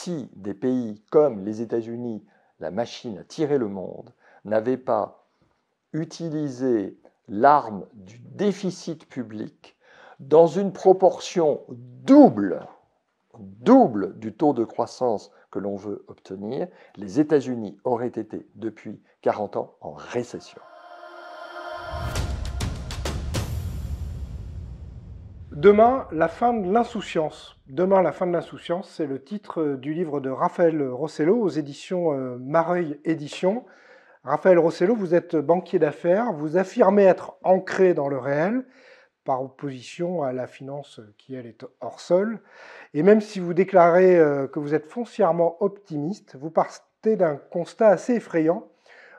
si des pays comme les États-Unis, la machine à tirer le monde, n'avaient pas utilisé l'arme du déficit public dans une proportion double du taux de croissance que l'on veut obtenir, les États-Unis auraient été depuis 40 ans en récession. Demain, la fin de l'insouciance. Demain, la fin de l'insouciance, c'est le titre du livre de Raphaël Rossello aux éditions Mareuil Éditions. Raphaël Rossello, vous êtes banquier d'affaires, vous affirmez être ancré dans le réel, par opposition à la finance qui, elle, est hors sol. Et même si vous déclarez que vous êtes foncièrement optimiste, vous partez d'un constat assez effrayant.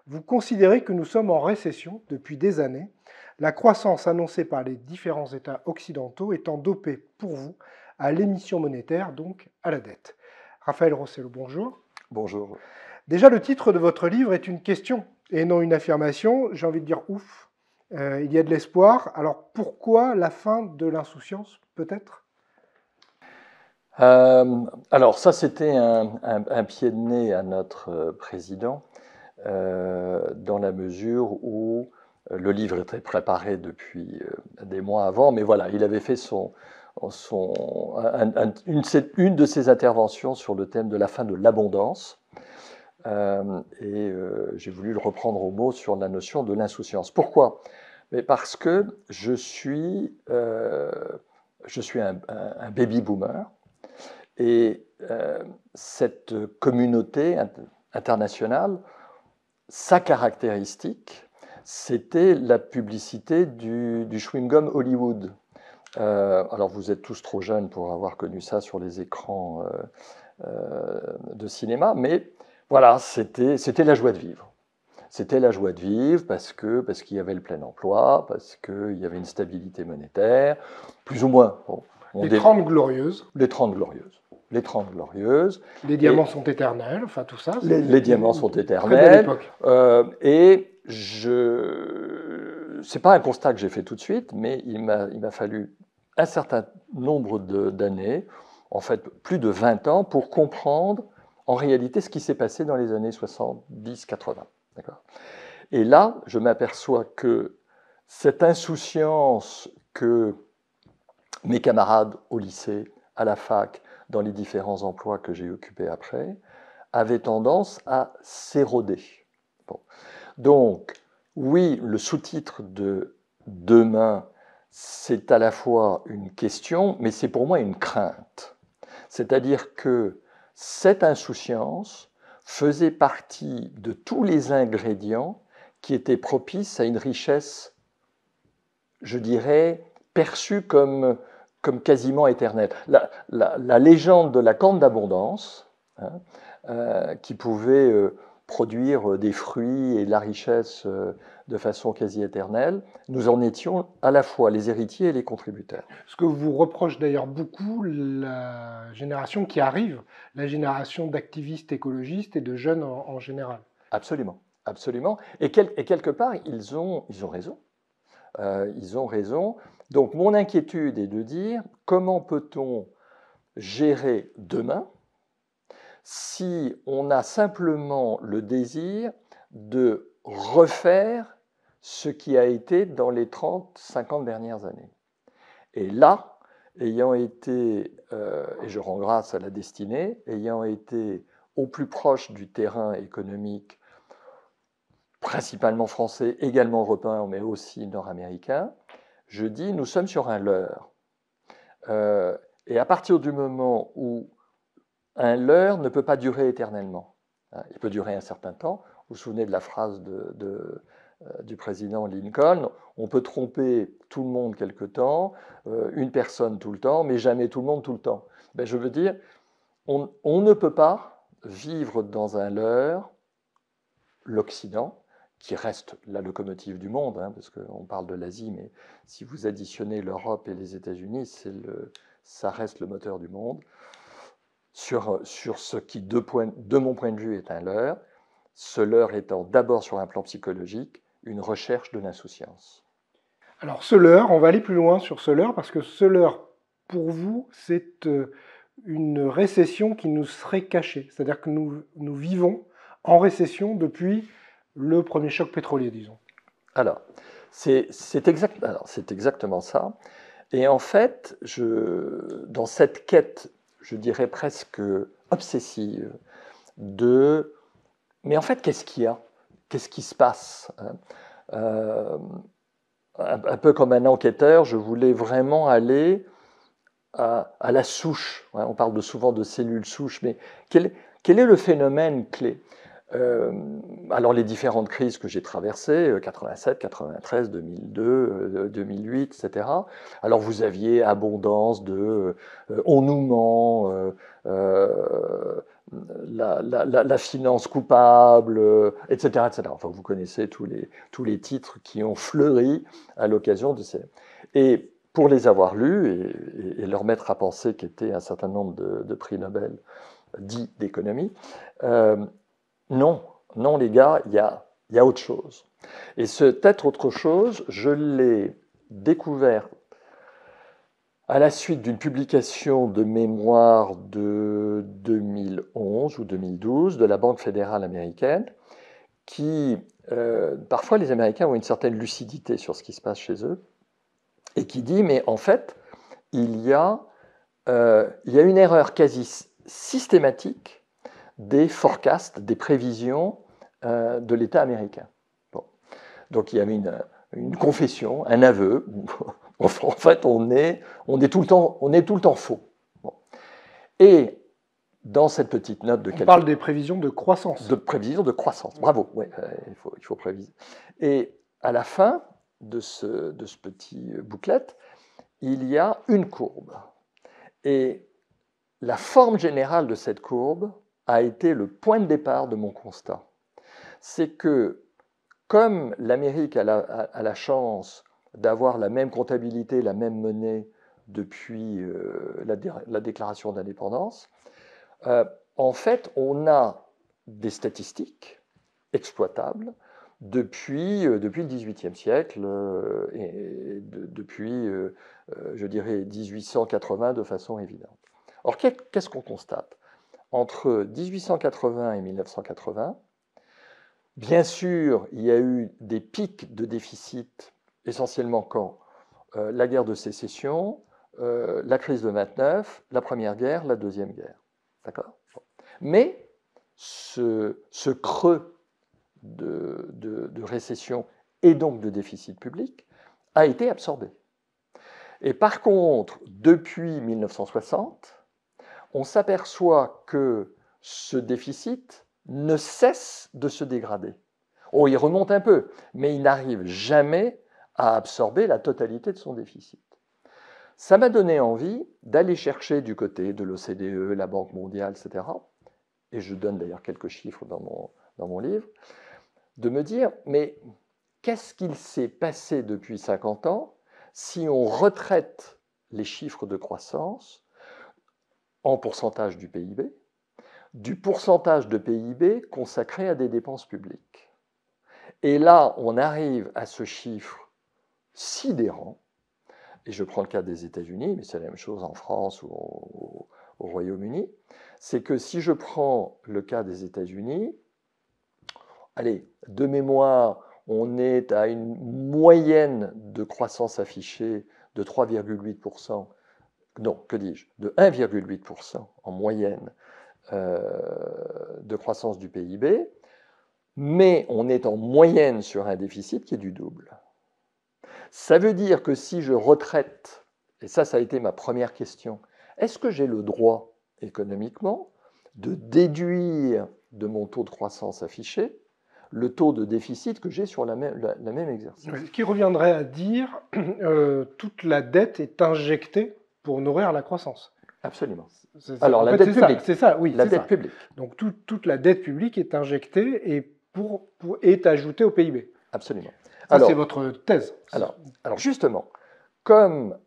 Vous considérez que nous sommes en récession depuis des années, la croissance annoncée par les différents États occidentaux étant dopée pour vous à l'émission monétaire, donc à la dette. Raphaël Rossello, bonjour. Bonjour. Déjà, le titre de votre livre est une question et non une affirmation. J'ai envie de dire ouf, il y a de l'espoir. Alors pourquoi la fin de l'insouciance, peut-être ? Alors ça, c'était un pied de nez à notre président, dans la mesure où le livre était préparé depuis des mois avant, mais voilà, il avait fait une de ses interventions sur le thème de la fin de l'abondance, et j'ai voulu le reprendre au mot sur la notion de l'insouciance. Pourquoi ? Mais parce que je suis un baby-boomer, et cette communauté internationale, sa caractéristique, c'était la publicité du chewing-gum Hollywood. Alors vous êtes tous trop jeunes pour avoir connu ça sur les écrans de cinéma, mais voilà, c'était la joie de vivre. C'était la joie de vivre parce qu'il y avait le plein emploi, parce qu'il y avait une stabilité monétaire, plus ou moins. Bon, les 30 glorieuses. Les 30 glorieuses. Les 30 glorieuses. Les diamants sont éternels, enfin tout ça. Les diamants sont éternels. Très belle époque. Et c'est pas un constat que j'ai fait tout de suite, mais il m'a fallu un certain nombre d'années, en fait plus de 20 ans, pour comprendre en réalité ce qui s'est passé dans les années 70-80. Et là, je m'aperçois que cette insouciance que mes camarades au lycée, à la fac, dans les différents emplois que j'ai occupés après, avait tendance à s'éroder. Bon. Donc, oui, le sous-titre de Demain, c'est à la fois une question, mais c'est pour moi une crainte. C'est-à-dire que cette insouciance faisait partie de tous les ingrédients qui étaient propices à une richesse, je dirais, perçue comme quasiment éternelle. La légende de la corne d'abondance, qui pouvait produire des fruits et de la richesse de façon quasi éternelle, nous en étions à la fois les héritiers et les contributeurs. Ce que vous reproche d'ailleurs beaucoup la génération qui arrive, la génération d'activistes écologistes et de jeunes en général. Absolument, absolument. Et quelque part, ils ont raison. Ils ont raison. Donc mon inquiétude est de dire comment peut-on gérer demain si on a simplement le désir de refaire ce qui a été dans les 30-50 dernières années. Et là, ayant été, et je rends grâce à la destinée, ayant été au plus proche du terrain économique, principalement français, également européen, mais aussi nord-américain, je dis nous sommes sur un leurre. Et à partir du moment où un leurre ne peut pas durer éternellement, il peut durer un certain temps. Vous vous souvenez de la phrase du président Lincoln, on peut tromper tout le monde quelque temps, une personne tout le temps, mais jamais tout le monde tout le temps. Ben, je veux dire, on ne peut pas vivre dans un leurre, l'Occident, qui reste la locomotive du monde, parce qu'on parle de l'Asie, mais si vous additionnez l'Europe et les États-Unis, ça reste le moteur du monde, sur ce qui, de mon point de vue, est un leurre, ce leurre étant d'abord sur un plan psychologique, une recherche de l'insouciance. Alors ce leurre, on va aller plus loin sur ce leurre, parce que ce leurre, pour vous, c'est une récession qui nous serait cachée. C'est-à-dire que nous vivons en récession depuis le premier choc pétrolier, disons. Alors, c'est exactement ça. Et en fait, dans cette quête, je dirais presque obsessive, mais en fait, qu'est-ce qu'il y a? Qu'est-ce qui se passe? Un peu comme un enquêteur, je voulais vraiment aller à la souche. On parle souvent de cellules souches, mais quel est le phénomène clé? Alors les différentes crises que j'ai traversées, 87, 93, 2002, 2008, etc. Alors vous aviez abondance de on nous ment, la finance coupable, etc., etc. Enfin vous connaissez tous les titres qui ont fleuri à l'occasion de ces... Et pour les avoir lus et leur mettre à penser qu'étaient un certain nombre de prix Nobel dits d'économie, non, non les gars, il y a autre chose. Et cette autre chose, je l'ai découvert à la suite d'une publication de mémoire de 2011 ou 2012 de la Banque fédérale américaine, qui, parfois les Américains ont une certaine lucidité sur ce qui se passe chez eux, et qui dit, mais en fait, il y a une erreur quasi systématique des forecasts, des prévisions de l'État américain. Bon. Donc il y avait une confession, un aveu. En fait, on est tout le temps faux. Bon. Et dans cette petite note de On parle des prévisions de croissance. De prévisions de croissance. Bravo. Ouais, il faut préviser. Et à la fin de ce petit booklet, il y a une courbe. Et la forme générale de cette courbe a été le point de départ de mon constat. C'est que, comme l'Amérique a la chance d'avoir la même comptabilité, la même monnaie depuis la déclaration d'indépendance, en fait, on a des statistiques exploitables depuis le XVIIIe siècle et depuis, je dirais, 1880 de façon évidente. Or, qu'est-ce qu'on constate? Entre 1880 et 1980, bien sûr, il y a eu des pics de déficit, essentiellement quand la guerre de sécession, la crise de 29, la Première Guerre, la Deuxième Guerre. D'accord? Mais ce creux de récession et donc de déficit public a été absorbé. Et par contre, depuis 1960, on s'aperçoit que ce déficit ne cesse de se dégrader. Oh, il remonte un peu, mais il n'arrive jamais à absorber la totalité de son déficit. Ça m'a donné envie d'aller chercher du côté de l'OCDE, la Banque mondiale, etc., et je donne d'ailleurs quelques chiffres dans mon livre, de me dire, mais qu'est-ce qu'il s'est passé depuis 50 ans si on retraite les chiffres de croissance en pourcentage du PIB, du pourcentage de PIB consacré à des dépenses publiques. Et là, on arrive à ce chiffre sidérant, et je prends le cas des États-Unis, mais c'est la même chose en France ou au Royaume-Uni, c'est que si je prends le cas des États-Unis, allez, de mémoire, on est à une moyenne de croissance affichée de 3,8%, non, que dis-je, de 1,8% en moyenne de croissance du PIB, mais on est en moyenne sur un déficit qui est du double. Ça veut dire que si je retraite, et ça a été ma première question, est-ce que j'ai le droit économiquement de déduire de mon taux de croissance affiché le taux de déficit que j'ai sur la même exercice? Ce qui reviendrait à dire toute la dette est injectée pour nourrir la croissance. Absolument. Alors, la dette publique. C'est ça, oui. La dette publique. Donc, toute la dette publique est injectée et est ajoutée au PIB. Absolument. C'est votre thèse. Alors justement, comme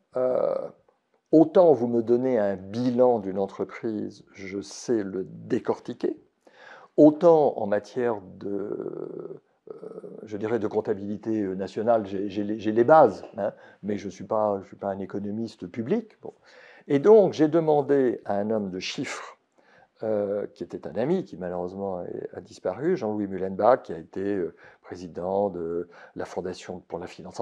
autant vous me donnez un bilan d'une entreprise, je sais le décortiquer, autant en matière je dirais de comptabilité nationale, j'ai les bases, hein, mais je ne suis pas un économiste public. Bon. Et donc, j'ai demandé à un homme de chiffres, qui était un ami, qui malheureusement a disparu, Jean-Louis Mullenbach, qui a été président de la Fondation pour la finance,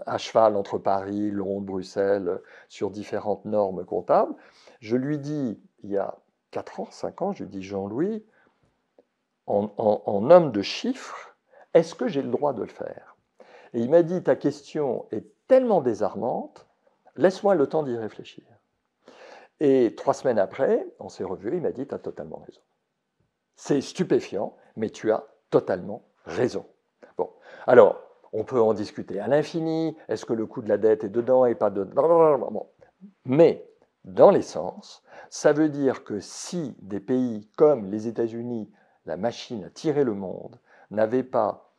à cheval entre Paris, Londres, Bruxelles, sur différentes normes comptables. Je lui dis, il y a 4 ans, 5 ans, je lui dis, Jean-Louis, en homme de chiffres, est-ce que j'ai le droit de le faire? Et il m'a dit, ta question est tellement désarmante, laisse-moi le temps d'y réfléchir. Et 3 semaines après, on s'est revus, il m'a dit, tu as totalement raison. C'est stupéfiant, mais tu as totalement raison. Bon, alors, on peut en discuter à l'infini, est-ce que le coût de la dette est dedans et pas dedans? Bon. Mais, dans l'essence, ça veut dire que si des pays comme les États-Unis, la machine à tirer le monde, n'avaient pas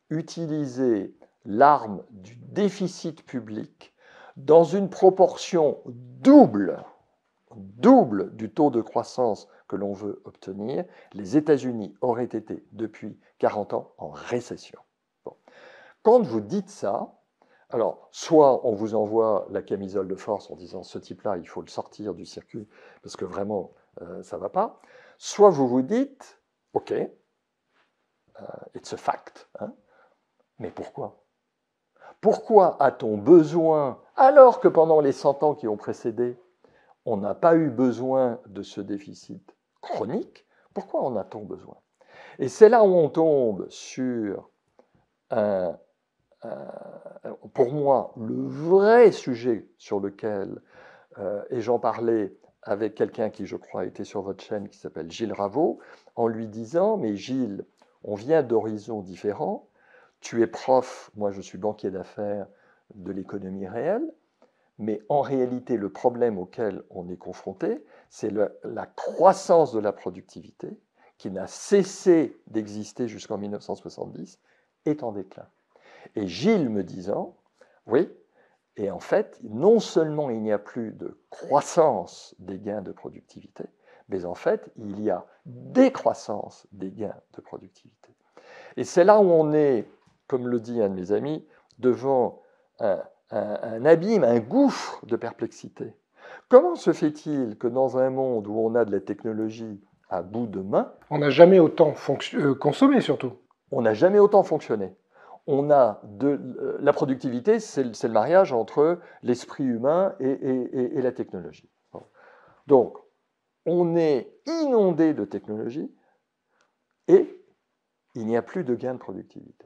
utilisé l'arme du déficit public dans une proportion double du taux de croissance que l'on veut obtenir, les États-Unis auraient été depuis 40 ans en récession. Bon. Quand vous dites ça, alors soit on vous envoie la camisole de force en disant ce type-là, il faut le sortir du circuit parce que vraiment ça ne va pas, soit vous vous dites ok, it's a fact, hein, mais pourquoi? Pourquoi a-t-on besoin, alors que pendant les 100 ans qui ont précédé, on n'a pas eu besoin de ce déficit chronique, pourquoi en a-t-on besoin? Et c'est là où on tombe sur, pour moi, le vrai sujet sur lequel, et j'en parlais avec quelqu'un qui, je crois, était sur votre chaîne, qui s'appelle Gilles Raveau, en lui disant, mais Gilles, on vient d'horizons différents, tu es prof, moi je suis banquier d'affaires de l'économie réelle, mais en réalité, le problème auquel on est confronté, c'est la croissance de la productivité, qui n'a cessé d'exister jusqu'en 1970, est en déclin. Et Gilles me disant, oui, et en fait, non seulement il n'y a plus de croissance des gains de productivité, mais en fait, il y a décroissance des gains de productivité. Et c'est là où on est, comme le dit un de mes amis, devant un abîme, un gouffre de perplexité. Comment se fait-il que dans un monde où on a de la technologie à bout de main, on n'a jamais autant consommé surtout. On n'a jamais autant fonctionné. On a la productivité, c'est le mariage entre l'esprit humain et la technologie. Donc, on est inondé de technologie et il n'y a plus de gain de productivité.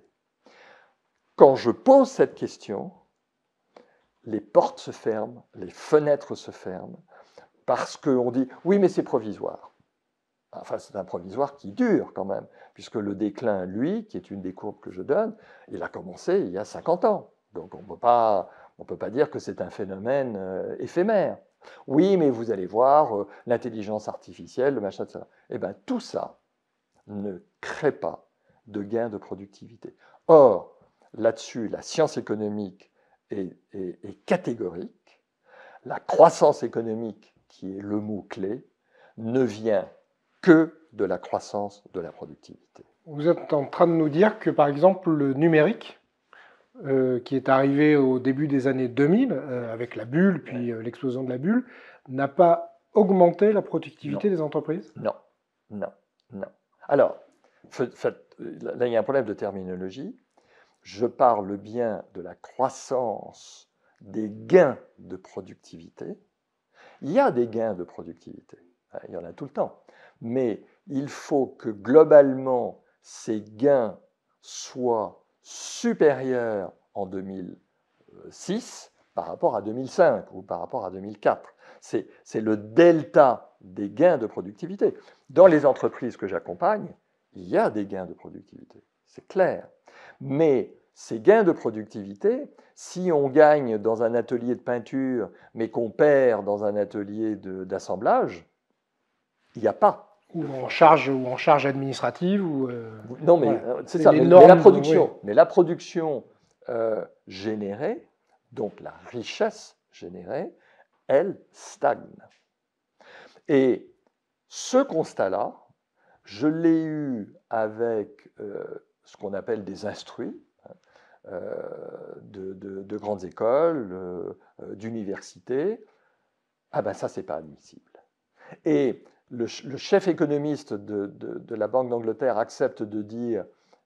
Quand je pose cette question, les portes se ferment, les fenêtres se ferment, parce qu'on dit « oui, mais c'est provisoire ». Enfin, c'est un provisoire qui dure quand même, puisque le déclin, lui, qui est une des courbes que je donne, il a commencé il y a 50 ans. Donc on ne peut pas dire que c'est un phénomène éphémère. Oui, mais vous allez voir, l'intelligence artificielle, le machin, etc. Eh bien, tout ça ne crée pas de gain de productivité. Or, là-dessus, la science économique est catégorique. La croissance économique, qui est le mot-clé, ne vient que de la croissance de la productivité. Vous êtes en train de nous dire que, par exemple, le numérique, qui est arrivé au début des années 2000, avec la bulle, puis l'explosion de la bulle, n'a pas augmenté la productivité des entreprises? Non, non, non. Alors, là, il y a un problème de terminologie. Je parle bien de la croissance des gains de productivité. Il y a des gains de productivité, il y en a tout le temps, mais il faut que globalement ces gains soient supérieurs en 2006 par rapport à 2005 ou par rapport à 2004. C'est le delta des gains de productivité. Dans les entreprises que j'accompagne, il y a des gains de productivité, c'est clair. Mais ces gains de productivité, si on gagne dans un atelier de peinture, mais qu'on perd dans un atelier d'assemblage, il n'y a pas. Ou en charge administrative ou non, mais voilà. c'est ça. Mais la production générée, donc la richesse générée, elle stagne. Et ce constat-là, je l'ai eu avec ce qu'on appelle des instruits de grandes écoles, d'universités, Ah ben ça, c'est pas admissible. Et le chef économiste de la Banque d'Angleterre accepte de dire,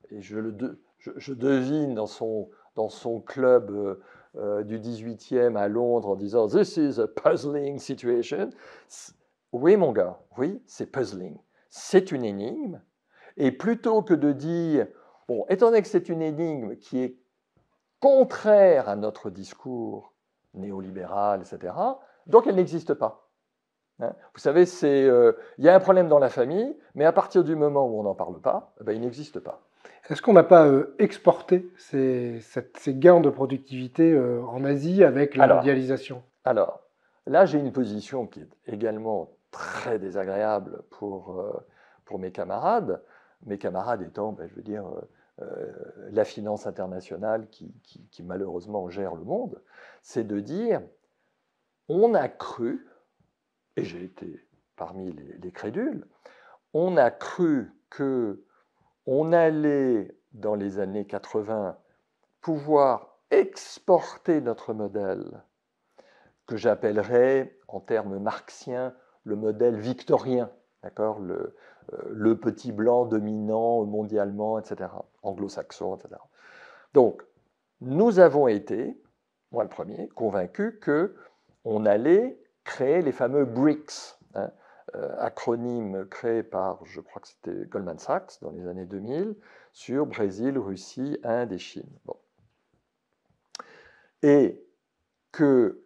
et je devine dans son club du 18e à Londres en disant This is a puzzling situation. Oui, mon gars, oui, c'est puzzling. C'est une énigme. Et plutôt que de dire, bon, étant donné que c'est une énigme qui est contraire à notre discours néolibéral, etc., donc elle n'existe pas. Hein. Vous savez, il y a un problème dans la famille, mais à partir du moment où on n'en parle pas, ben, il n'existe pas. Est-ce qu'on n'a pas exporté ces gains de productivité en Asie avec la mondialisation? Alors, là, j'ai une position qui est également très désagréable pour mes camarades étant, ben, je veux dire, la finance internationale qui malheureusement gère le monde, c'est de dire, on a cru, et j'ai été parmi les crédules, on a cru que on allait, dans les années 80, pouvoir exporter notre modèle, que j'appellerais, en termes marxiens, le modèle victorien, d'accord, le petit blanc dominant mondialement, etc., anglo-saxon, etc. Donc, nous avons été, moi le premier, convaincus qu'on allait créer les fameux BRICS, hein, acronyme créé par, je crois que c'était Goldman Sachs dans les années 2000, sur Brésil, Russie, Inde et Chine. Bon. Et que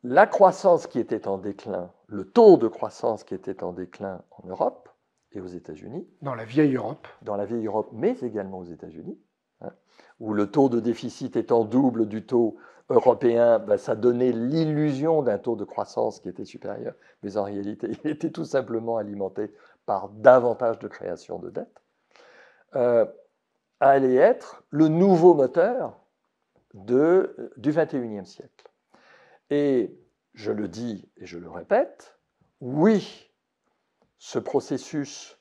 la croissance qui était en déclin, le taux de croissance qui était en déclin en Europe et aux États-Unis. Dans la vieille Europe. Dans la vieille Europe, mais également aux États-Unis, hein, où le taux de déficit étant double du taux européen, ben, ça donnait l'illusion d'un taux de croissance qui était supérieur, mais en réalité, il était tout simplement alimenté par davantage de création de dettes, allait être le nouveau moteur du XXIe siècle. Et je le dis et je le répète, oui, ce processus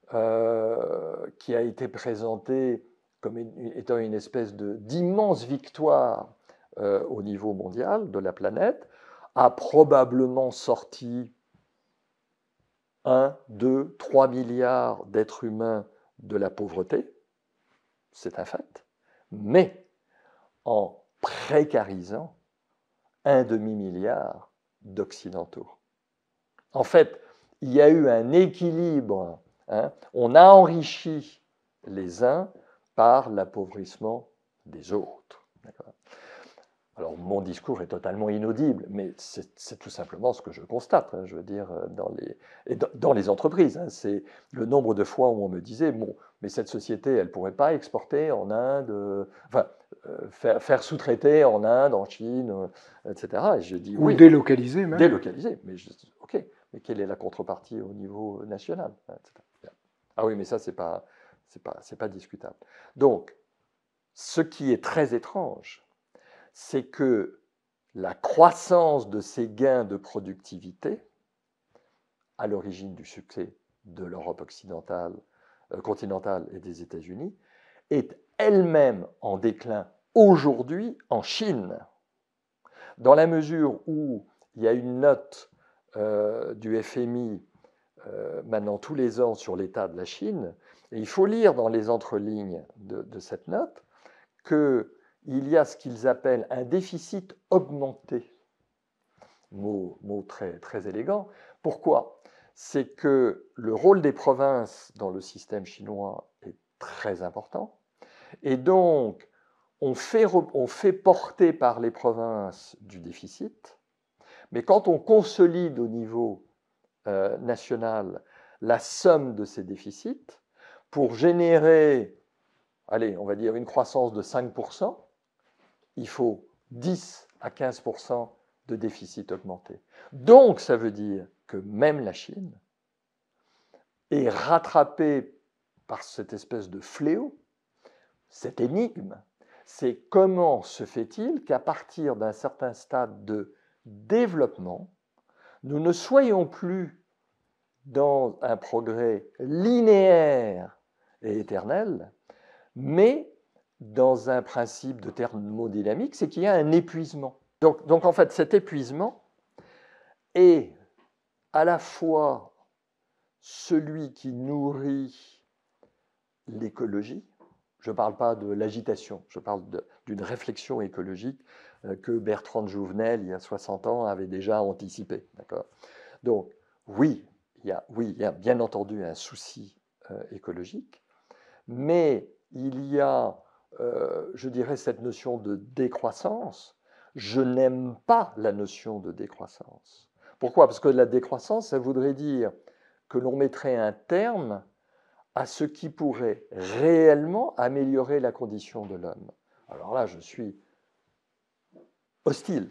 qui a été présenté comme étant une espèce d'immense victoire au niveau mondial de la planète, a probablement sorti 1, 2, 3 milliards d'êtres humains de la pauvreté, c'est un fait, mais en précarisant un demi-milliard d'Occidentaux. En fait, il y a eu un équilibre. Hein, on a enrichi les uns par l'appauvrissement des autres. Alors, mon discours est totalement inaudible, mais c'est tout simplement ce que je constate, hein, je veux dire, dans les entreprises. Hein, c'est le nombre de fois où on me disait, bon, mais cette société, elle ne pourrait pas exporter en Inde, faire sous-traiter en Inde, en Chine, etc. Et je dis, ou oui, délocaliser même. Délocaliser, mais ok, mais quelle est la contrepartie au niveau national, etc. Ah oui, mais ça, c'est pas discutable. Donc, ce qui est très étrange, c'est que la croissance de ces gains de productivité, à l'origine du succès de l'Europe occidentale, continentale et des États-Unis, est elle-même en déclin aujourd'hui en Chine, dans la mesure où il y a une note du FMI maintenant tous les ans sur l'état de la Chine, et il faut lire dans les entrelignes de cette note qu'il y a ce qu'ils appellent un déficit augmenté. Mot très, très élégant. Pourquoi? C'est que le rôle des provinces dans le système chinois est très important, et donc on fait porter par les provinces du déficit, mais quand on consolide au niveau national la somme de ces déficits, pour générer, allez, on va dire une croissance de 5%, il faut 10 à 15% de déficit augmenté. Donc, ça veut dire que même la Chine est rattrapée par cette espèce de fléau, cette énigme. C'est comment se fait-il qu'à partir d'un certain stade de développement, nous ne soyons plus dans un progrès linéaire et éternel, mais dans un principe de thermodynamique, c'est qu'il y a un épuisement. Donc en fait, cet épuisement est à la fois celui qui nourrit l'écologie. Je ne parle pas de l'agitation, je parle d'une réflexion écologique que Bertrand de Jouvenel, il y a 60 ans, avait déjà anticipé. Donc, oui, il y a bien entendu un souci écologique, mais il y a, je dirais, cette notion de décroissance. Je n'aime pas la notion de décroissance. Pourquoi? Parce que la décroissance, ça voudrait dire que l'on mettrait un terme à ce qui pourrait réellement améliorer la condition de l'homme. Alors là, je suis hostile.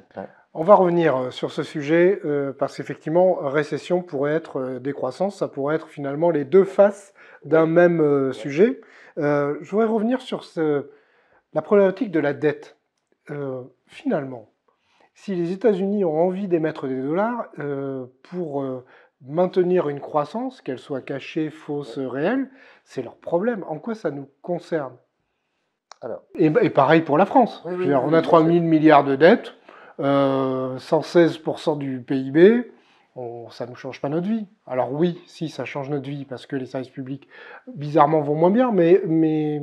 On va revenir sur ce sujet parce qu'effectivement, récession pourrait être décroissance, ça pourrait être finalement les deux faces d'un même sujet. Je voudrais revenir sur la problématique de la dette. Finalement, si les États-Unis ont envie d'émettre des dollars pour maintenir une croissance, qu'elle soit cachée, fausse, réelle, c'est leur problème. En quoi ça nous concerne? Alors, et pareil pour la France. Oui, on a 3 000 milliards de dettes, 116% du PIB, ça ne nous change pas notre vie. Alors oui, si, ça change notre vie parce que les services publics, bizarrement, vont moins bien, mais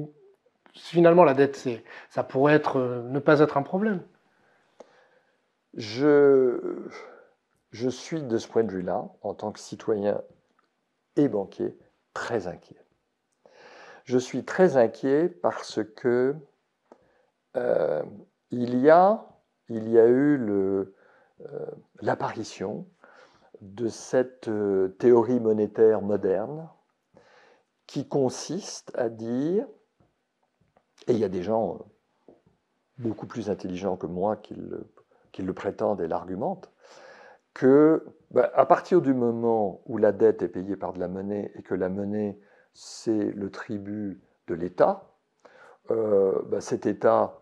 finalement, la dette, ça pourrait ne pas être un problème. Je suis de ce point de vue-là, en tant que citoyen et banquier, très inquiet. Je suis très inquiet parce que il y a eu l'apparition de cette théorie monétaire moderne qui consiste à dire, et il y a des gens beaucoup plus intelligents que moi qui le prétendent et l'argumentent, que à partir du moment où la dette est payée par de la monnaie et que la monnaie, c'est le tribut de l'État, cet État,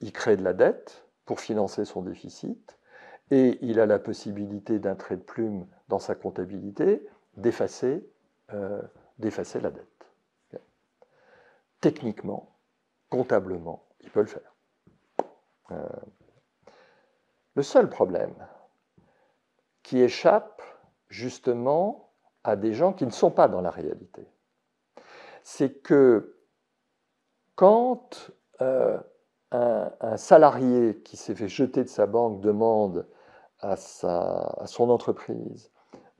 il crée de la dette pour financer son déficit et il a la possibilité d'un trait de plume dans sa comptabilité d'effacer la dette. Techniquement, comptablement, il peut le faire. Le seul problème qui échappe justement à des gens qui ne sont pas dans la réalité, c'est que quand un salarié qui s'est fait jeter de sa banque demande à son entreprise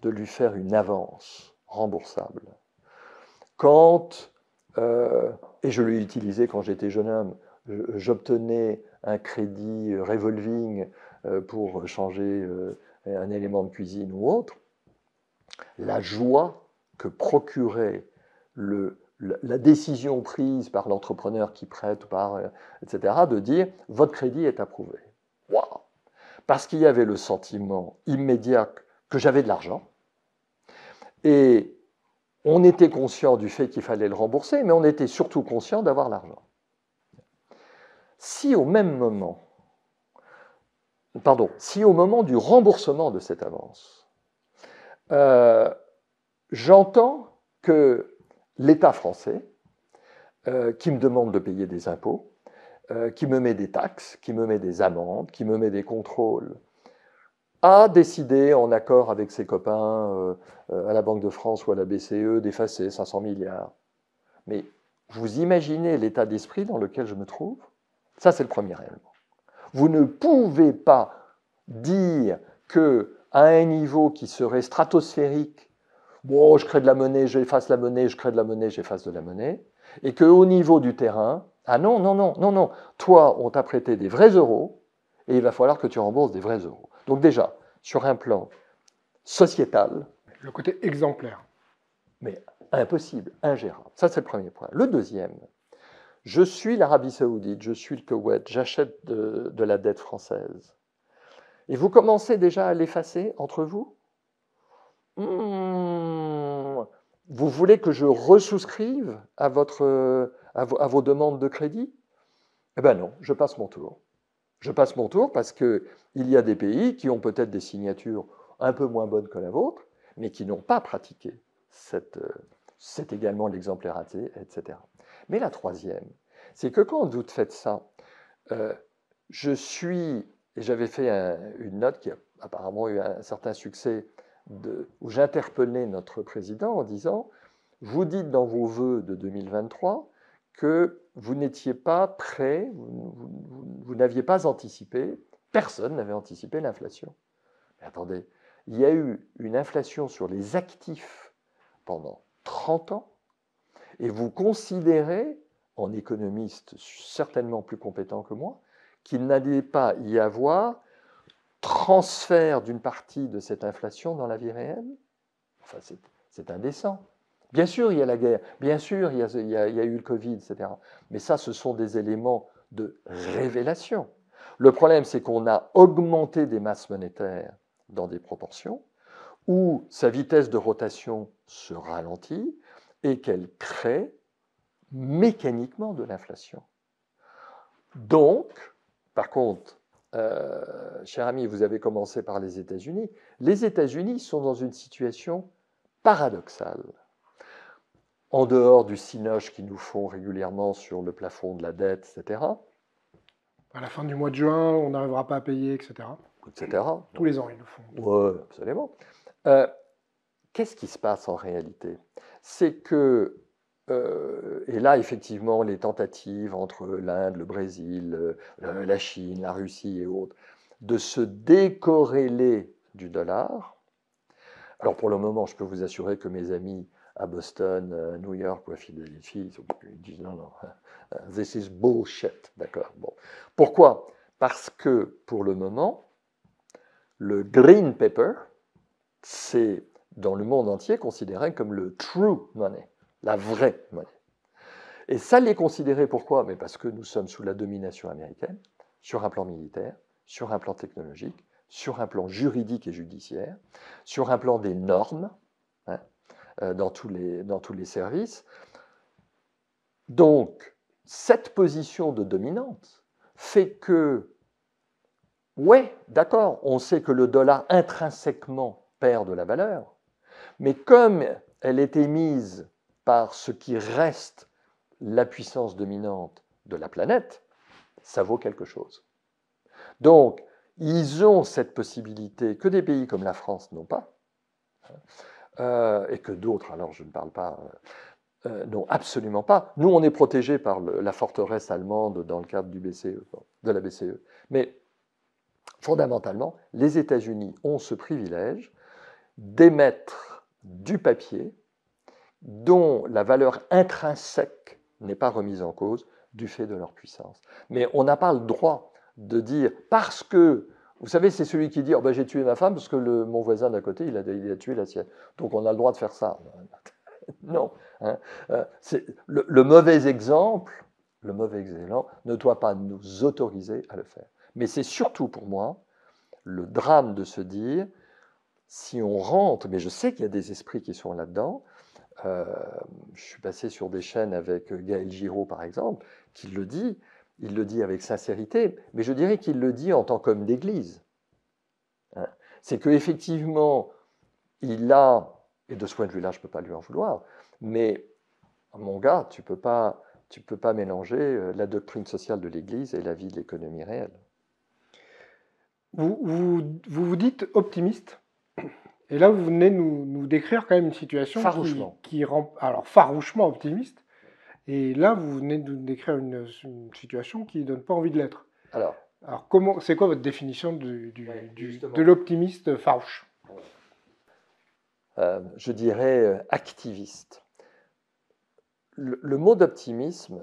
de lui faire une avance remboursable, quand, et je l'ai utilisé quand j'étais jeune homme, j'obtenais un crédit revolving pour changer un élément de cuisine ou autre, la joie que procurait la décision prise par l'entrepreneur qui prête, etc., de dire « votre crédit est approuvé ». Waouh! Parce qu'il y avait le sentiment immédiat que j'avais de l'argent, et on était conscient du fait qu'il fallait le rembourser, mais on était surtout conscient d'avoir l'argent. Si au moment du remboursement de cette avance, j'entends que l'État français, qui me demande de payer des impôts, qui me met des taxes, qui me met des amendes, qui me met des contrôles, a décidé, en accord avec ses copains à la Banque de France ou à la BCE, d'effacer 500 milliards. Mais vous imaginez l'état d'esprit dans lequel je me trouve? Ça, c'est le premier élément. Vous ne pouvez pas dire qu'à un niveau qui serait stratosphérique, bon, je crée de la monnaie, j'efface la monnaie, je crée de la monnaie, j'efface de la monnaie, et qu'au niveau du terrain, ah non, non, non, non, non, toi, on t'a prêté des vrais euros, et il va falloir que tu rembourses des vrais euros. Donc déjà, sur un plan sociétal... Le côté exemplaire. Mais impossible, ingérable. Ça, c'est le premier point. Le deuxième, je suis l'Arabie Saoudite, je suis le Koweït, j'achète de la dette française. Et vous commencez déjà à l'effacer entre vous? Vous voulez que je ressouscrive à vos demandes de crédit? Eh bien non, je passe mon tour. Je passe mon tour parce qu'il y a des pays qui ont peut-être des signatures un peu moins bonnes que la vôtre, mais qui n'ont pas pratiqué c'est également l'exemplarité, etc. Mais la troisième, c'est que quand vous faites ça, et j'avais fait une note qui a apparemment eu un certain succès, où j'interpellais notre président en disant, vous dites dans vos vœux de 2023 que vous n'étiez pas prêt, vous n'aviez pas anticipé, personne n'avait anticipé l'inflation. Mais attendez, il y a eu une inflation sur les actifs pendant 30 ans, et vous considérez, en économiste certainement plus compétent que moi, qu'il n'allait pas y avoir transfert d'une partie de cette inflation dans la vie réelle. Enfin, c'est indécent. Bien sûr, il y a la guerre, bien sûr, il y a eu le Covid, etc. Mais ça, ce sont des éléments de révélation. Le problème, c'est qu'on a augmenté des masses monétaires dans des proportions où sa vitesse de rotation se ralentit et qu'elle crée mécaniquement de l'inflation. Donc, par contre, cher ami, vous avez commencé par les États-Unis. Les États-Unis sont dans une situation paradoxale. En dehors du cinoche qu'ils nous font régulièrement sur le plafond de la dette, etc. À la fin du mois de juin, on n'arrivera pas à payer, etc. etc. Tous les ans, ils le font. Oui, absolument. Qu'est-ce qui se passe en réalité? C'est que, et là, effectivement, les tentatives entre l'Inde, le Brésil, la Chine, la Russie et autres, de se décorréler du dollar. Alors, pour le moment, je peux vous assurer que mes amis à Boston, à New York ou à Philadelphie, ils disent non, non, this is bullshit. D'accord. Bon. Pourquoi? Parce que, pour le moment, le green paper, c'est dans le monde entier considéré comme le true money, la vraie monnaie. Et ça l'est considéré pourquoi? Mais parce que nous sommes sous la domination américaine, sur un plan militaire, sur un plan technologique, sur un plan juridique et judiciaire, sur un plan des normes, hein, dans tous les services. Donc, cette position de dominante fait que, ouais, d'accord, on sait que le dollar intrinsèquement perd de la valeur, mais comme elle est émise par ce qui reste la puissance dominante de la planète, ça vaut quelque chose. Donc, ils ont cette possibilité que des pays comme la France n'ont pas, et que d'autres, alors je ne parle pas, n'ont absolument pas. Nous, on est protégés par la forteresse allemande dans le cadre du BCE, de la BCE. Mais fondamentalement, les États-Unis ont ce privilège d'émettre du papier dont la valeur intrinsèque n'est pas remise en cause du fait de leur puissance. Mais on n'a pas le droit de dire, parce que, vous savez, c'est celui qui dit oh ben, j'ai tué ma femme parce que mon voisin d'à côté, il a tué la sienne. Donc on a le droit de faire ça. Non. Hein. Le mauvais exemple ne doit pas nous autoriser à le faire. Mais c'est surtout pour moi le drame de se dire, si on rentre, mais je sais qu'il y a des esprits qui sont là-dedans, je suis passé sur des chaînes avec Gaël Giraud, par exemple, qui le dit, il le dit avec sincérité, mais je dirais qu'il le dit en tant qu'homme d'église. Hein. C'est qu'effectivement, il a, et de ce point de vue-là, je ne peux pas lui en vouloir, mais mon gars, tu peux pas mélanger la doctrine sociale de l'Église et la vie de l'économie réelle. Vous dites optimiste, et là vous venez nous décrire quand même une situation qui rend alors farouchement optimiste, et là vous venez de nous décrire une situation qui ne donne pas envie de l'être. Alors c'est quoi votre définition de l'optimiste farouche? Je dirais activiste. Le mot d'optimisme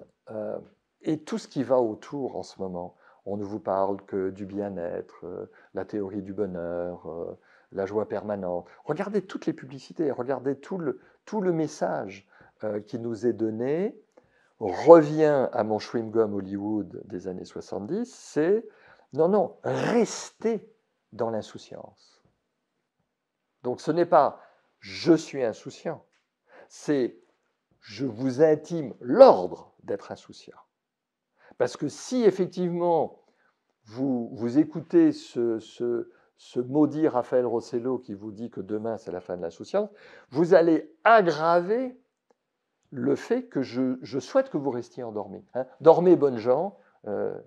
et tout ce qui va autour en ce moment, on ne vous parle que du bien-être, la théorie du bonheur, la joie permanente. Regardez toutes les publicités, regardez tout le message qui nous est donné, revient à mon chewing-gum Hollywood des années 70, c'est non, restez dans l'insouciance. Donc ce n'est pas « je suis insouciant », c'est « je vous intime l'ordre d'être insouciant ». Parce que si effectivement vous écoutez ce maudit Raphaël Rossello qui vous dit que demain c'est la fin de l'insouciance, vous allez aggraver le fait que je souhaite que vous restiez endormis. Hein. Dormez, bonnes gens,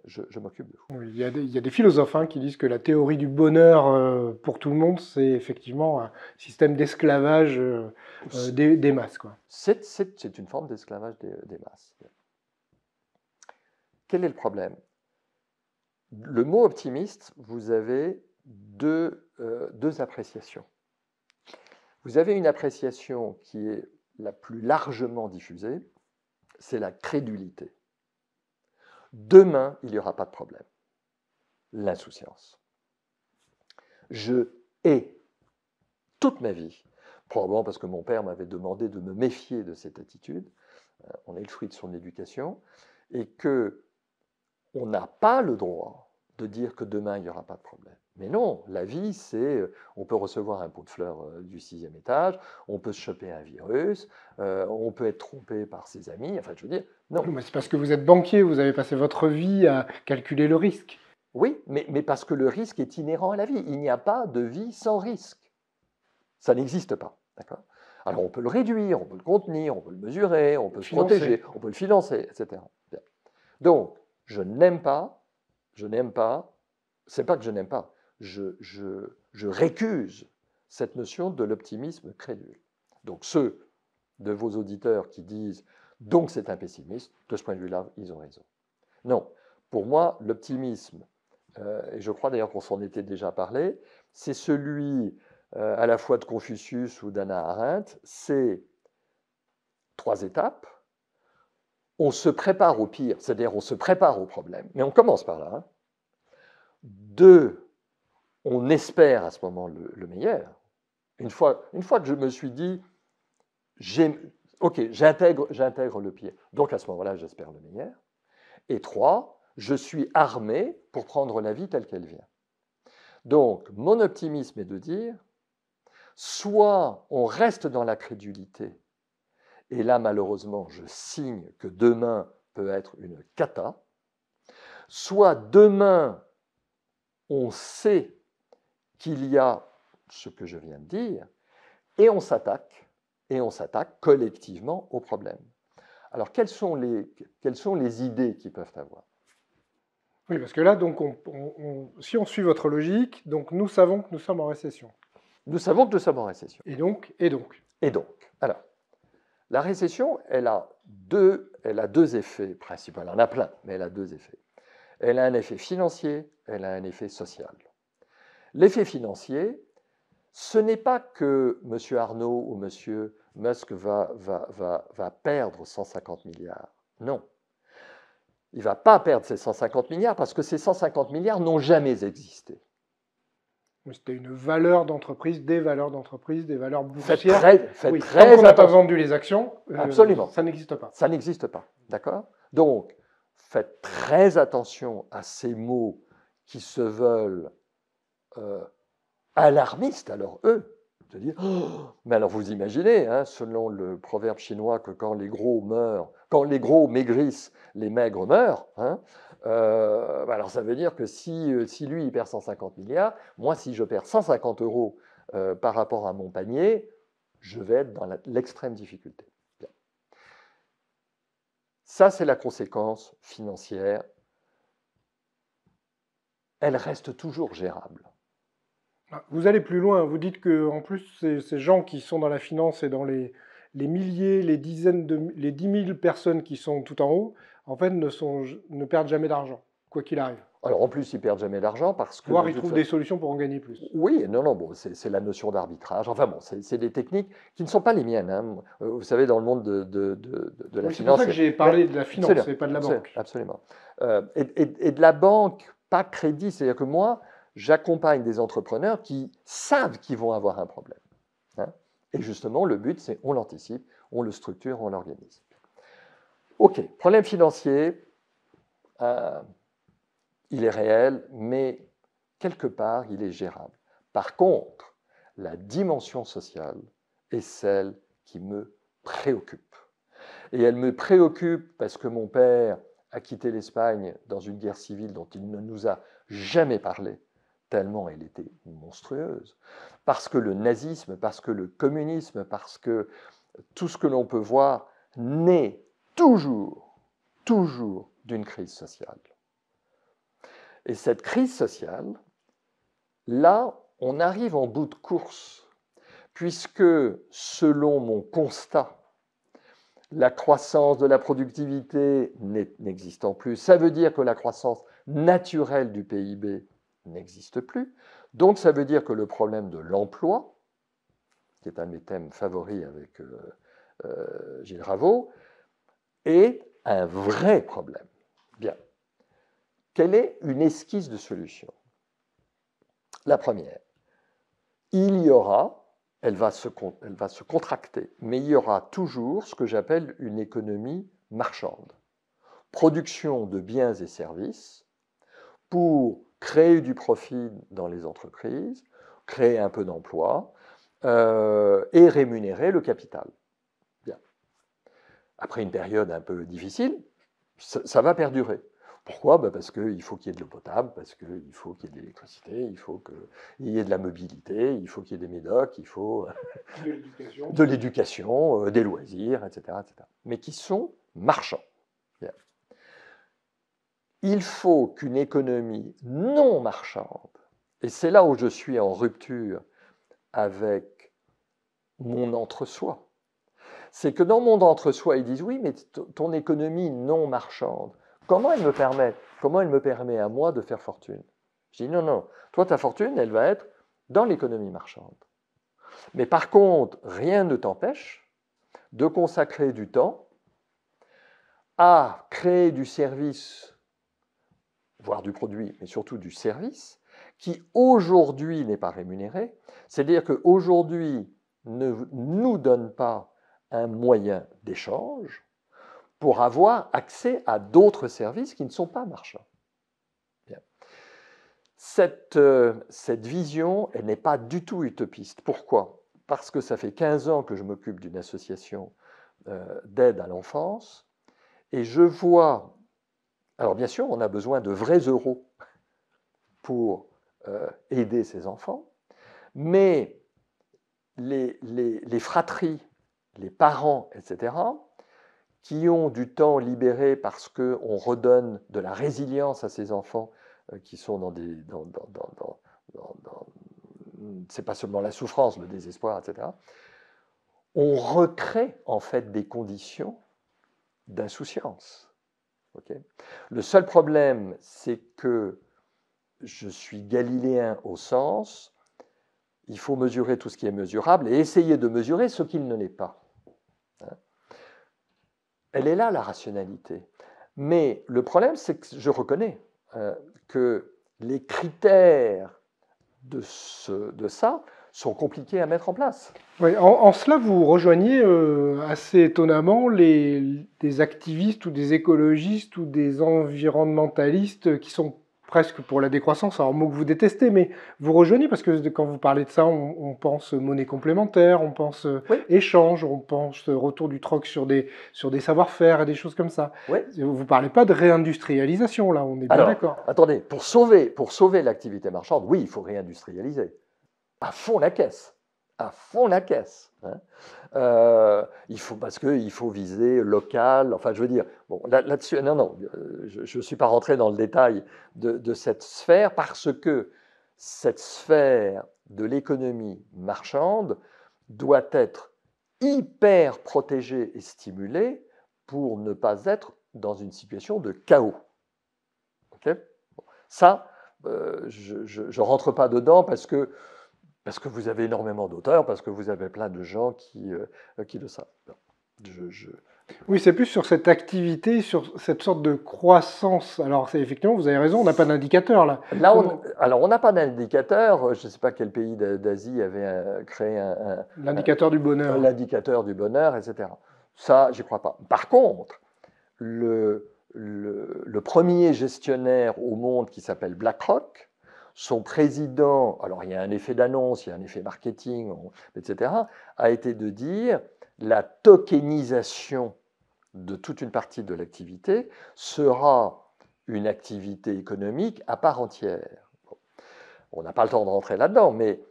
je m'occupe de vous. Oui, il y a des philosophes qui disent que la théorie du bonheur pour tout le monde, c'est effectivement un système d'esclavage des masses, quoi. C'est une forme d'esclavage des masses. Quel est le problème? Le mot optimiste, vous avez deux appréciations. Vous avez une appréciation qui est la plus largement diffusée, c'est la crédulité. Demain, il n'y aura pas de problème. L'insouciance. Je hais toute ma vie, probablement parce que mon père m'avait demandé de me méfier de cette attitude, on est le fruit de son éducation, et que on n'a pas le droit de dire que demain, il n'y aura pas de problème. Mais non, la vie, c'est, on peut recevoir un pot de fleurs du 6e étage, on peut se choper un virus, on peut être trompé par ses amis, enfin, je veux dire, non. Mais c'est parce que vous êtes banquier, vous avez passé votre vie à calculer le risque. Oui, mais parce que le risque est inhérent à la vie. Il n'y a pas de vie sans risque. Ça n'existe pas, d'accord? Alors, on peut le réduire, on peut le contenir, on peut le mesurer, on peut se protéger, on peut le financer, etc. Bien. Donc, je n'aime pas, c'est pas que je n'aime pas, je récuse cette notion de l'optimisme crédule. Donc, ceux de vos auditeurs qui disent « donc c'est un pessimiste », de ce point de vue-là, ils ont raison. Non, pour moi, l'optimisme, et je crois d'ailleurs qu'on s'en était déjà parlé, c'est celui à la fois de Confucius ou d'Hannah Arendt, c'est 3 étapes. On se prépare au pire, c'est-à-dire on se prépare au problème, mais on commence par là. 2, on espère à ce moment le meilleur. Une fois que je me suis dit, ok, j'intègre le pire, donc à ce moment-là, j'espère le meilleur. Et 3, je suis armé pour prendre la vie telle qu'elle vient. Donc, mon optimisme est de dire, soit on reste dans la crédulité, et là, malheureusement, je signe que demain peut être une cata, soit demain, on sait qu'il y a ce que je viens de dire, et on s'attaque collectivement au problème. Alors, quelles sont les idées qu'ils peuvent avoir? Oui, parce que là, donc, si on suit votre logique, donc nous savons que nous sommes en récession. Nous savons que nous sommes en récession. Et donc alors, la récession, elle a deux effets principaux. Elle en a plein, mais elle a 2 effets. Elle a un effet financier, elle a un effet social. L'effet financier, ce n'est pas que M. Arnault ou M. Musk va perdre 150 milliards. Non. Il ne va pas perdre ces 150 milliards parce que ces 150 milliards n'ont jamais existé. C'était une valeur d'entreprise, des valeurs boursières. Faites tant qu'on n'a pas vendu les actions, absolument. Ça n'existe pas. Ça n'existe pas, d'accord? Donc, faites très attention à ces mots qui se veulent alarmistes, alors eux, de dire oh, mais alors vous imaginez, selon le proverbe chinois, que quand les gros maigrissent, les maigres meurent. Alors ça veut dire que si lui il perd 150 milliards, moi si je perds 150 euros par rapport à mon panier, je vais être dans l'extrême difficulté. Bien. Ça c'est la conséquence financière. Elle reste toujours gérable. Vous allez plus loin, vous dites que en plus ces gens qui sont dans la finance et dans les milliers, les 10 000 personnes qui sont tout en haut, en fait ne perdent jamais d'argent, quoi qu'il arrive. Alors en plus, ils perdent jamais d'argent parce que... Voire ils trouvent des solutions pour en gagner plus. Oui, non, bon, c'est la notion d'arbitrage. Enfin bon, c'est des techniques qui ne sont pas les miennes. Vous savez, dans le monde de la finance... C'est pour ça que j'ai parlé de la finance et pas de la banque. Absolument. Et de la banque, pas crédit, c'est-à-dire que moi, j'accompagne des entrepreneurs qui savent qu'ils vont avoir un problème. Et justement, le but, c'est on l'anticipe, on le structure, on l'organise. OK, problème financier, il est réel, mais quelque part, il est gérable. Par contre, la dimension sociale est celle qui me préoccupe. Et elle me préoccupe parce que mon père a quitté l'Espagne dans une guerre civile dont il ne nous a jamais parlé, tellement elle était monstrueuse. Parce que le nazisme, parce que le communisme, parce que tout ce que l'on peut voir naît toujours d'une crise sociale. Et cette crise sociale, là, on arrive en bout de course, puisque selon mon constat, la croissance de la productivité n'existant plus, ça veut dire que la croissance naturelle du PIB n'existe plus. Donc ça veut dire que le problème de l'emploi, qui est un de mes thèmes favoris avec Gilles Raveau, est un vrai problème. Bien. Quelle est une esquisse de solution? La première, il y aura, elle va se contracter, mais il y aura toujours ce que j'appelle une économie marchande. Production de biens et services pour créer du profit dans les entreprises, créer un peu d'emplois et rémunérer le capital. Bien. Après une période un peu difficile, ça va perdurer. Pourquoi? Parce qu'il faut qu'il y ait de l'eau potable, parce qu'il faut qu'il y ait de l'électricité, il faut qu'il y ait de la mobilité, il faut qu'il y ait des médocs, il faut de l'éducation, des loisirs, etc., etc. Mais qui sont marchands. Bien. Il faut qu'une économie non marchande, et c'est là où je suis en rupture avec mon entre-soi, c'est que dans mon entre-soi, ils disent oui, mais ton économie non marchande, comment elle me permet à moi de faire fortune? Je dis non, non, toi ta fortune, elle va être dans l'économie marchande. Mais par contre, rien ne t'empêche de consacrer du temps à créer du service, voire du produit, mais surtout du service, qui aujourd'hui n'est pas rémunéré. C'est-à-dire qu'aujourd'hui ne nous donne pas un moyen d'échange pour avoir accès à d'autres services qui ne sont pas marchands. Bien. Cette vision, elle n'est pas du tout utopiste. Pourquoi? Parce que ça fait 15 ans que je m'occupe d'une association d'aide à l'enfance, et je vois, alors bien sûr, on a besoin de vrais euros pour aider ces enfants, mais les fratries, les parents, etc., qui ont du temps libéré parce qu'on redonne de la résilience à ces enfants qui sont dans des... c'est pas seulement la souffrance, le désespoir, etc. On recrée en fait des conditions d'insouciance. Okay. Le seul problème, c'est que je suis galiléen au sens, il faut mesurer tout ce qui est mesurable et essayer de mesurer ce qui ne l'est pas. Elle est là, la rationalité. Mais le problème, c'est que je reconnais que les critères de ça sont compliqués à mettre en place. Oui, en cela, vous rejoignez assez étonnamment des activistes ou des écologistes ou des environnementalistes qui sont presque pour la décroissance, alors mot que vous détestez, mais vous rejoignez parce que quand vous parlez de ça, on pense monnaie complémentaire, on pense échange, on pense retour du troc sur des savoir-faire et des choses comme ça. Oui. Vous ne parlez pas de réindustrialisation, là, on est bien d'accord. Attendez, pour sauver l'activité marchande, oui, il faut réindustrialiser. À fond la caisse. À fond la caisse. Hein. Parce qu'il faut viser local. Enfin, je veux dire, bon, là-dessus, non, je ne suis pas rentré dans le détail de cette sphère parce que cette sphère de l'économie marchande doit être hyper protégée et stimulée pour ne pas être dans une situation de chaos. Okay? Bon, ça, je ne rentre pas dedans parce que vous avez énormément d'auteurs, parce que vous avez plein de gens qui le savent. Oui, c'est plus sur cette activité, sur cette sorte de croissance. Alors, effectivement, vous avez raison, on n'a pas d'indicateur là. Alors, on n'a pas d'indicateur. Je ne sais pas quel pays d'Asie avait créé l'indicateur du bonheur. L'indicateur du bonheur, etc. Ça, j'y crois pas. Par contre, le premier gestionnaire au monde qui s'appelle BlackRock, son président, alors il y a un effet d'annonce, il y a un effet marketing, etc., a été de dire la tokenisation de toute une partie de l'activité sera une activité économique à part entière. Bon. On n'a pas le temps de rentrer là-dedans, mais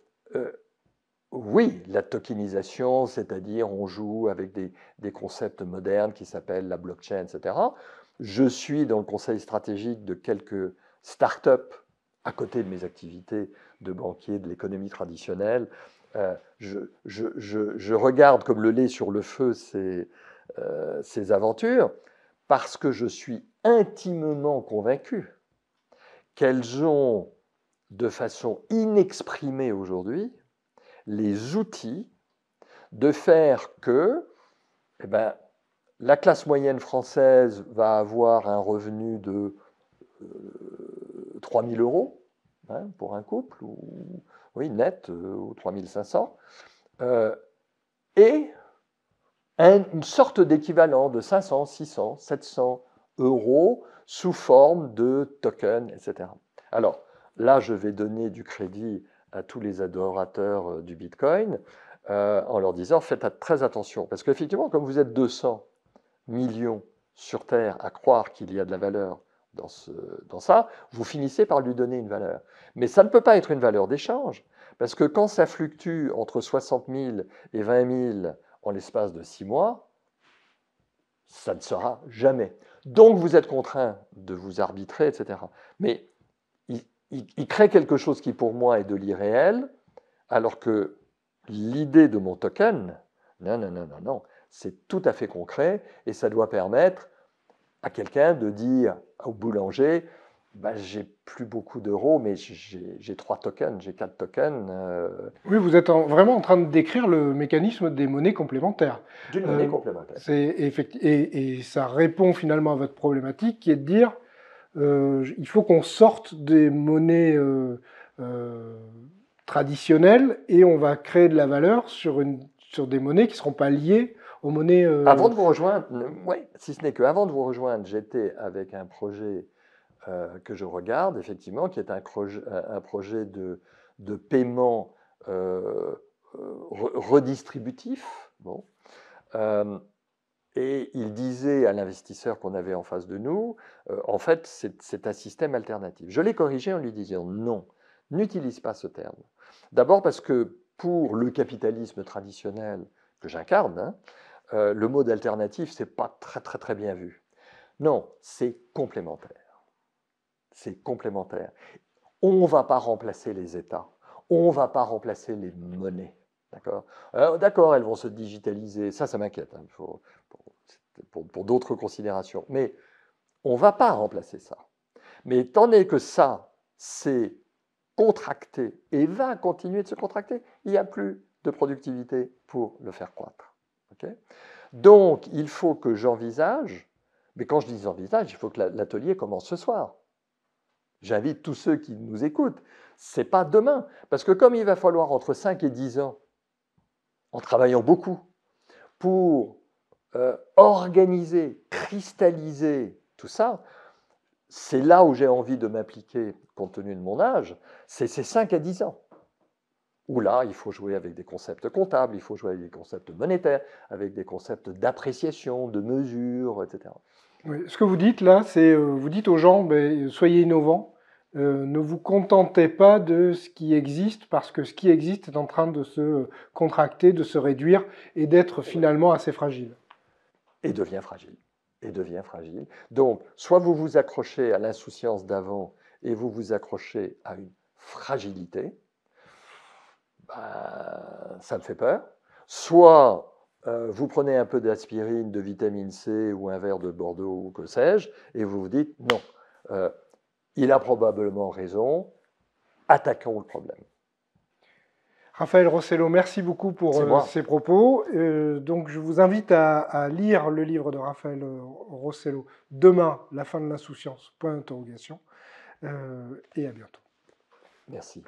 oui, la tokenisation, c'est-à-dire on joue avec des concepts modernes qui s'appellent la blockchain, etc. Je suis dans le conseil stratégique de quelques start-up à côté de mes activités de banquier, de l'économie traditionnelle. Je regarde comme le lait sur le feu ces aventures parce que je suis intimement convaincu qu'elles ont, de façon inexprimée aujourd'hui, les outils de faire que eh ben, la classe moyenne française va avoir un revenu de 3 000 euros hein, pour un couple, ou, oui, net, ou 3 500, et une sorte d'équivalent de 500, 600, 700 euros sous forme de tokens, etc. Alors, là, je vais donner du crédit à tous les adorateurs du Bitcoin en leur disant faites très attention. Parce qu'effectivement, comme vous êtes 200 millions sur Terre à croire qu'il y a de la valeur dans ça, vous finissez par lui donner une valeur. Mais ça ne peut pas être une valeur d'échange. Parce que quand ça fluctue entre 60 000 et 20 000 en l'espace de 6 mois, ça ne sera jamais. Donc vous êtes contraint de vous arbitrer, etc. Mais il crée quelque chose qui pour moi est de l'irréel, alors que l'idée de mon token, non, c'est tout à fait concret et ça doit permettre à quelqu'un de dire au boulanger, bah, j'ai plus beaucoup d'euros, mais j'ai 3 tokens, j'ai 4 tokens. Oui, vous êtes vraiment en train de décrire le mécanisme des monnaies complémentaires. D'une monnaie complémentaire. Et ça répond finalement à votre problématique qui est de dire il faut qu'on sorte des monnaies traditionnelles et on va créer de la valeur sur des monnaies qui ne seront pas liées aux monnaies... Avant de vous rejoindre, ouais, si ce n'est qu'avant de vous rejoindre, j'étais avec un projet que je regarde, effectivement, qui est un projet de paiement redistributif. Bon. Et il disait à l'investisseur qu'on avait en face de nous, en fait, c'est un système alternatif. Je l'ai corrigé en lui disant non, n'utilise pas ce terme. D'abord parce que pour le capitalisme traditionnel que j'incarne, hein, le mot d'alternative, c'est pas très bien vu. Non, c'est complémentaire. C'est complémentaire. On ne va pas remplacer les États. On ne va pas remplacer les monnaies. D'accord. D'accord, elles vont se digitaliser. Ça m'inquiète. Hein, pour d'autres considérations. Mais on ne va pas remplacer ça. Mais étant donné que ça, c'est contracté et va continuer de se contracter, il n'y a plus de productivité pour le faire croître. Okay. Donc, il faut que j'envisage, mais quand je dis envisage, il faut que l'atelier commence ce soir. J'invite tous ceux qui nous écoutent. Ce n'est pas demain. Parce que comme il va falloir entre 5 et 10 ans, en travaillant beaucoup, pour organiser, cristalliser tout ça, c'est là où j'ai envie de m'impliquer, compte tenu de mon âge, c'est ces 5 à 10 ans. Où là, il faut jouer avec des concepts comptables, il faut jouer avec des concepts monétaires, avec des concepts d'appréciation, de mesure, etc. Oui, ce que vous dites là, c'est vous dites aux gens, soyez innovants, ne vous contentez pas de ce qui existe, parce que ce qui existe est en train de se contracter, de se réduire et d'être finalement assez fragile. Et devient fragile. Et devient fragile. Donc, soit vous vous accrochez à l'insouciance d'avant et vous vous accrochez à une fragilité, ça me fait peur. Soit vous prenez un peu d'aspirine, de vitamine C ou un verre de Bordeaux ou que sais-je, et vous vous dites non, il a probablement raison, attaquons le problème. Raphaël Rossello, merci beaucoup pour ces propos. Donc je vous invite à lire le livre de Raphaël Rossello, Demain, la fin de l'insouciance, point d'interrogation, et à bientôt. Merci.